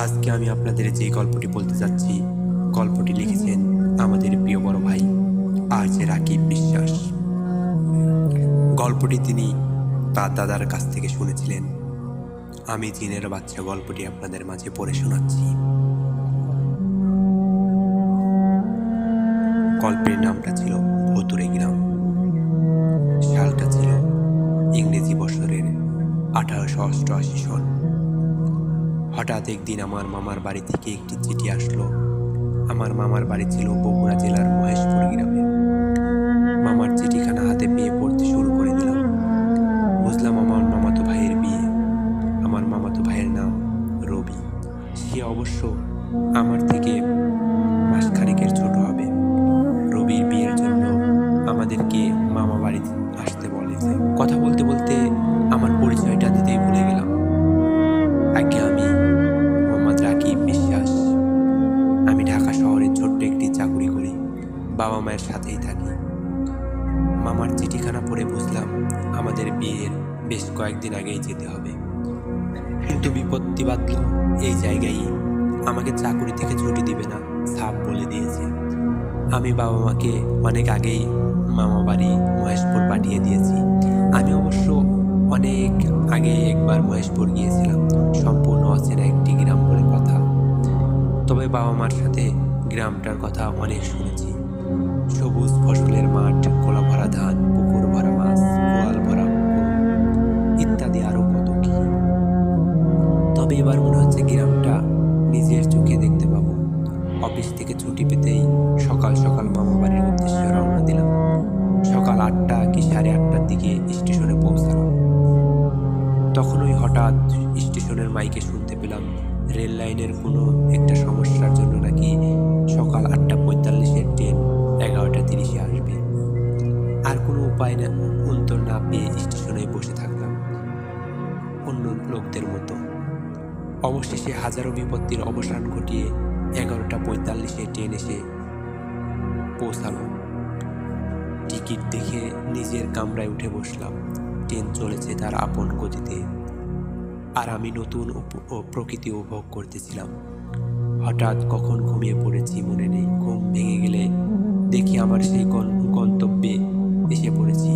আজকে আমি আপনাদের যে গল্পটি বলতে যাচ্ছি, গল্পটি লিখেছেন আমাদের প্রিয় বড় ভাই আর.জে রাকিব বিশ্বাস। গল্পটি তিনি তার দাদার কাছ থেকে শুনেছিলেন। আমি জিনের বাচ্চা গল্পটি আপনাদের মাঝে পড়ে শোনাচ্ছি। গল্পের নামটা ছিল ভুতুড়ে গ্রাম। সালটা ছিল ইংরেজি বছরের 1888 সন। হঠাৎ একদিন আমার মামার বাড়ি থেকে একটি চিঠি আসলো। আমার মামার বাড়ি ছিল বগুড়া জেলার মহেশপুর গ্রামে। মামার চিঠিখানা হাতে পেয়ে পড়তে শুরু করে দিলাম। বুঝলাম আমার মামাতো ভাইয়ের বিয়ে। আমার মামাতো ভাইয়ের নাম রবি। সে অবশ্য আমার থেকে মাসখানেকের ছোট হবে। রবির বিয়ের জন্য আমাদেরকে মামা বাড়ি আসতে বলেছে। কথা বলতে বলতে আমার পরিচয়টা দিতেই ভুলে গেলাম। আগে আমি মোহাম্মদ রাকিব বিশ্বাস। আমি ঢাকা শহরে ছোট্ট একটি চাকুরি করি, বাবা মায়ের সাথেই থাকি। মামার চিঠিখানা পড়ে বুঝলাম আমাদের বিয়ের বেশ কয়েকদিন আগেই যেতে হবে। কিন্তু বিপত্তি বাঁধল এই জায়গায়। আমাকে চাকুরি থেকে ছুটি দিবে না, সাফ বলে দিয়েছে। আমি বাবা মাকে অনেক আগেই মামা বাড়ি মহেশপুর পাঠিয়ে দিয়েছি। আমি অবশ্য অনেক আগে একবার মহেশপুর গিয়েছিলাম, সম্পূর্ণ অচেনা একটি গ্রাম বলে কথা। তবে বাবা মার সাথে গ্রামটার কথা অনেক শুনেছি। সবুজ ফসলের মাঠ, খোলা ভরা ধান, পুকুর ভরা মাছ, গোয়াল ভরা গরু ইত্যাদি আরো কত কি। তবে এবার মনে হচ্ছে গ্রামটা নিজের চোখে দেখতে পাবো। অফিস থেকে ছুটি পেতেই সকাল সকাল মামা বাড়ির উদ্দেশ্যে রওনা দিলাম। সকাল 8টা কি 8:30টার দিকে স্টেশনে পৌঁছালাম। তখনই হঠাৎ স্টেশনের মাইকে শুনতে পেলাম রেল লাইনের কোনো একটা সমস্যার জন্য নাকি সকাল 8:45-এর ট্রেন 11:30-এ আসবে। আর কোনো উপায় না, উত্তর না পেয়ে স্টেশনে বসে থাকলাম অন্য লোকদের মতো। অবশেষে হাজারো বিপত্তির অবসান ঘটিয়ে 11:45-এ ট্রেন এসে পৌঁছালো। টিকিট দেখে নিজের কামরায় উঠে বসলাম। ট্রেন চলেছে তার আপন গতিতে, আর আমি নতুন প্রকৃতি উপভোগ করতেছিলাম। হঠাৎ কখন ঘুমিয়ে পড়েছি মনে নেই। ঘুম ভেঙে গেলে দেখি আমার সেই গন্তব্যে এসে পড়েছি।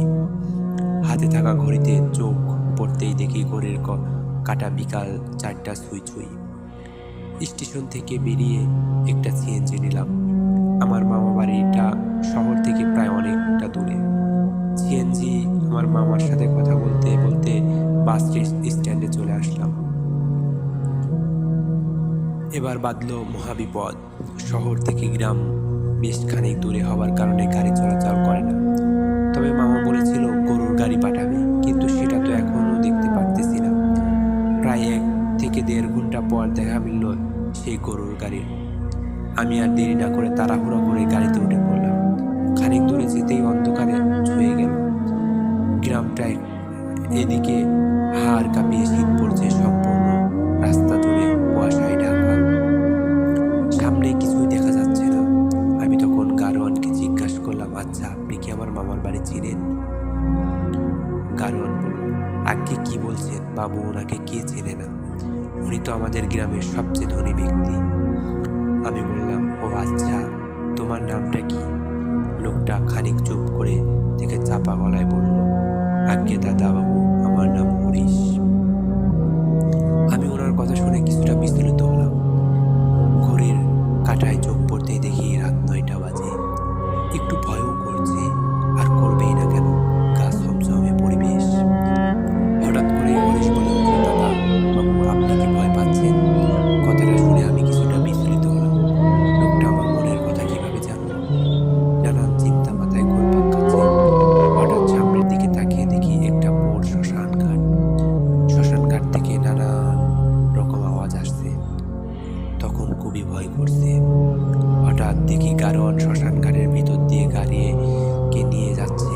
হাতে থাকা ঘড়িতে চোখ পড়তেই দেখি ঘড়ির কাটা বিকাল 4টা ছুঁই ছুঁই। স্টেশন থেকে বেরিয়ে একটা সিএনজি নিলাম। আমার মামা বাড়িটা শহর থেকে প্রায় অনেকটা দূরে। সিএনজি আমার মামার সাথে কথা বলতে বলতে বাস স্ট্যান্ডে চলে আসলাম। এবার বাঁধল মহাবিপদ। শহর থেকে গ্রাম বেশ খানিক দূরে হওয়ার কারণে গাড়ি চলাচল করে না। তবে মামা বলেছিল গরুর গাড়ি পাঠাবে, কিন্তু সেটা তো এখনো দেখতে পারতেছি না। প্রায় 1 থেকে 1.5 ঘন্টা পর দেখা মিলল সেই গরুর গাড়ির। আমি আর দেরি না করে তাড়াহুড়ো করে গাড়িতে উঠে পড়লাম। খানিক দূরে যেতেই অন্ধকারে ছুঁয়ে গেল। গ্রামটায় এদিকে হাড় কাঁপিয়ে শীত পড়ছে, সম্পূর্ণ রাস্তা জুড়ে কুয়াশায় ঢাকা। সামনে কিছুই দেখা যাচ্ছে না। আমি তখন গারোয়ানকে জিজ্ঞাসা করলাম, আচ্ছা আপনি কি আমার মামার বাড়ি চিনেন? গারোয়ান বলল, আগে কি বলছেন বাবু, ওনাকে কে চেনে না? উনি তো আমাদের গ্রামের সবচেয়ে ধনী ব্যক্তি। আমি বললাম, ও আচ্ছা, তোমার নামটা কি? লোকটা খানিক চুপ করে থেকে চাপা গলায় বলল, আজ্ঞে দাদা বাবু, আমার নাম হরিশ। আমি ওনার কথা শুনে কিছুটা বিচলিত হলাম। ঘড়ির কাঁটায় চোখ পড়তেই দেখি রাত 9টা বাজে। একটু ভয়ও করছে, আর করবেই না কেন, গা ছমছমে পরিবেশ। হঠাৎ করে হরিশ বলে উঠল, দাদা বাবু, আপনি কি ভয় পাচ্ছেন? কথাটা শুনে আমি কিছুটা বিচলিত হলাম। লোকটা আমার মনের কথা কিভাবে জানলো? নানান চিন্তা মাথায় ঘুরপাক খাচ্ছে। হঠাৎ সামনের দিকে তাকিয়ে দেখি একটা বড় শ্মশান ঘাট। শ্মশান ঘাট থেকে নানান রকম আওয়াজ আসছে। তখন খুবই ভয় করছে। হঠাৎ দেখি গারোয়ান শ্মশান ঘাটের ভিতর দিয়ে গাড়িকে নিয়ে যাচ্ছে।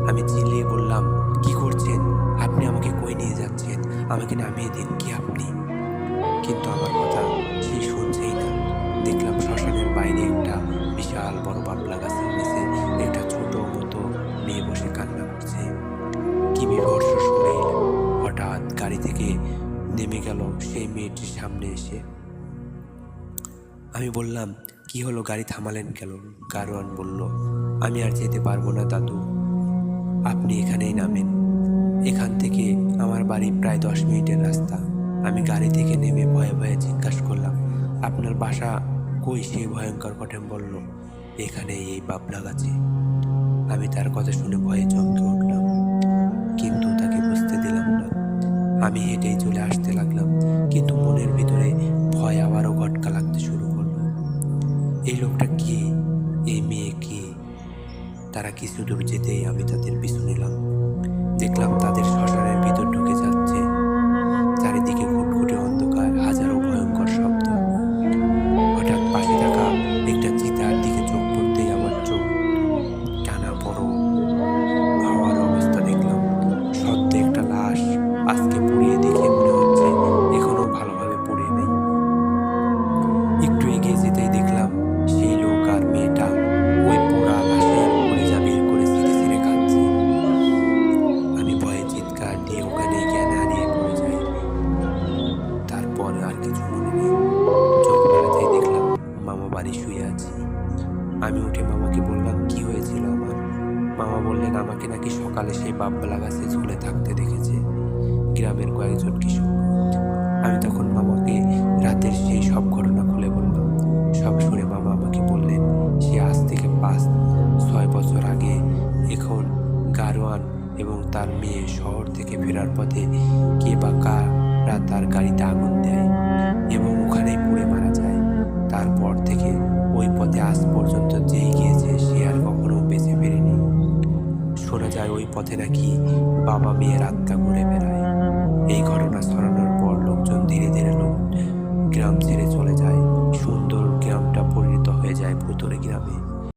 আমি চিল্লিয়ে বললাম, কি করছেন আপনি? আমাকে কই নিয়ে যাচ্ছেন? আমাকে নামিয়ে দিন, কি আপনি? কিন্তু আমার কথা সে শুনছেই না। দেখলাম শ্মশানের বাইরে একটা বিশাল বড় বাবলা গাছের নিচে একটা ছোট মতো মেয়ে বসে কান্না করছে। কি বিভৎস শরীর! হঠাৎ গাড়ি থেকে নেমে গেল সেই মেয়েটির সামনে এসে আমি বললাম, কি হলো, গাড়ি থামালেন কেন? গারোয়ান বলল, আমি আর যেতে পারবো না দাদু, আপনি এখানেই নামেন। এখান থেকে আমার বাড়ি প্রায় 10 মিনিটের রাস্তা। আমি গাড়ি থেকে নেমে ভয়ে ভয়ে জিজ্ঞাসা করলাম, আপনার বাসা কই? সে ভয়ঙ্কর কণ্ঠে বলল, এখানে এই বাবলা গাছে। আমি তার কথা শুনে ভয়ে চমকে উঠলাম, কিন্তু তাকে বুঝতে দিলাম না। আমি হেঁটেই চলে আসতে লাগলাম, কিন্তু মনের ভিতরে ভয় আবারও ঘটকা লাগতে শুরু করলো। এই লোকটা কে? এই মেয়ে কে? তারা কিছু দূর যেতেই আমি তাদের পিছু নিলাম। দেখলাম তাদের শ্মশানের ভিতর ঢুকে যাচ্ছে। চারিদিকে ঘুটঘুটে অন্ধকার, হাজারো ভয়ঙ্কর শব্দ। হঠাৎ পাশে থাকা একটা চিতার দিকে চোখ পড়তেই আমার চোখ টানা বড় হওয়ার অবস্থা দেখলাম। সদ্য একটা লাশ, আজকে পুড়িয়ে দেখে মনে হচ্ছে এখনো ভালোভাবে পুড়ে নেই। একটু এগিয়ে যেতেই দেখলাম সেই লোক আর মেয়েটা ওই পোড়া লাশের কলিজা বের করে ছিঁড়ে ছিঁড়ে খাচ্ছে। আমি ভয়ে চিৎকার দিয়ে ওখানে জ্ঞান হারিয়ে পড়ে যাই। তারপর আর কিছু মনে নেই। চোখ মেলাতেই দেখলাম মামা বাড়ি শুয়ে আছে। আমি উঠে মামাকে বললাম, কি হয়েছিল আমার? মামা বললেন, আমাকে নাকি সকালে সেই বাবলা গাছে ঝুলে থাকতে দেখেছে গ্রামের কয়েকজন কিশোর। আমি তখন মামাকে রাতের সেই সব ঘটনা খুলে বললাম। সব শুনে মামা আমাকে বললেন, সে আজ থেকে 5-6 বছর আগে এখন গারোয়ান এবং তার মেয়ে শহর থেকে ফেরার পথে কে বা কারা তার গাড়িতে আগুন দেয় এবং ওখানেই পুড়ে মারা যায়। তারপর থেকে ওই পথে আজ পর্যন্ত যেই গিয়েছে সে আর কখনো বেঁচে ফেরেনি। শোনা যায় ওই পথে নাকি বাবা মেয়ের আত্মা ঘুরে বেড়ায়। এই ঘটনা ছড়ানোর পর লোকজন ধীরে ধীরে গ্রাম ছেড়ে চলে যায়। সুন্দর গ্রামটা পরিণত হয়ে যায় ভুতুড়ে গ্রামে।